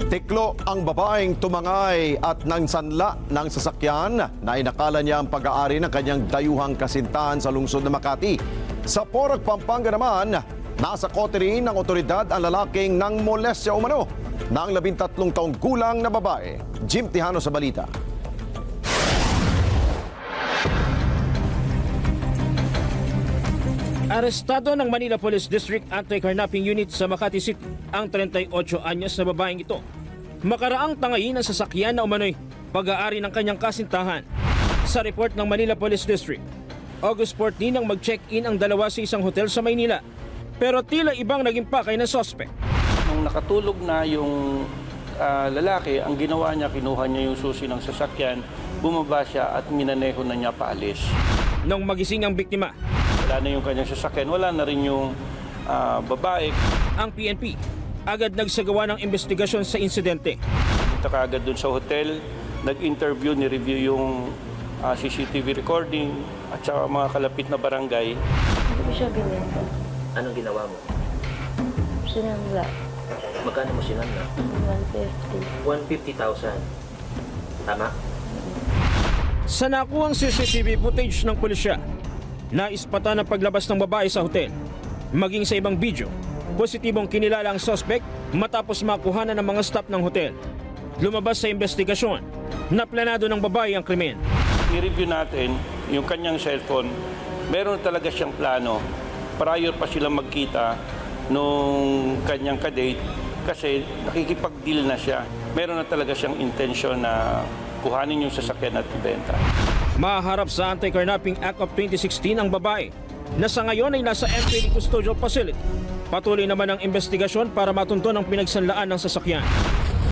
Tiklo ang babaeng tumangay at nangsanla ng sasakyan na inakala niya ang pag-aari ng kanyang dayuhang kasintahan sa lungsod ng Makati. Sa Porac, Pampanga naman, nasa kote rin ng otoridad ang lalaking nang molestya umano ng 13 taong gulang na babae. Jim Tihano sa balita. Arestado ng Manila Police District Anti-Carnapping Unit sa Makati City ang 38 anyos na babaeng ito. Makaraang tangayin ang sasakyan na umano'y pag-aari ng kanyang kasintahan. Sa report ng Manila Police District, August 14 nang mag-check-in ang dalawa sa isang hotel sa Maynila. Pero tila ibang naging pakay ng suspect. Nung nakatulog na yung lalaki, ang ginawa niya, kinuha niya yung susi ng sasakyan, bumaba siya at minaneho na niya paalis. Nung magising ang biktima, Wala na yung kanyang sasakyan, wala na rin yung babae. ang PNP agad nagsagawa ng investigasyon sa insidente. Punta ka agad dun sa hotel, nag-interview, ni-review yung CCTV recording at saka mga kalapit na barangay. Hindi ko siya binenta. Anong ginawa mo? Sinangla. Magkano mo sinanla? 150. 150,000. Tama? Sa nakuhang CCTV footage ng pulisya, naispatan ang paglabas ng babae sa hotel. Maging sa ibang video, positibong kinilala ang suspect matapos makuhanan ng mga staff ng hotel. Lumabas sa investigasyon na planado ng babae ang krimen. I-review natin yung kanyang cellphone. Meron talaga siyang plano. Prior pa silang magkita nung kanyang kadate kasi nakikipag-deal na siya. Meron na talaga siyang intention na kuhanin yung sasakyan at ibenta. Maharap sa Anti-Carnapping Act of 2016 ang babae na sa ngayon ay nasa MPD Custodial Facility. Patuloy naman ang investigasyon para matunton ang pinagsanlaan ng sasakyan.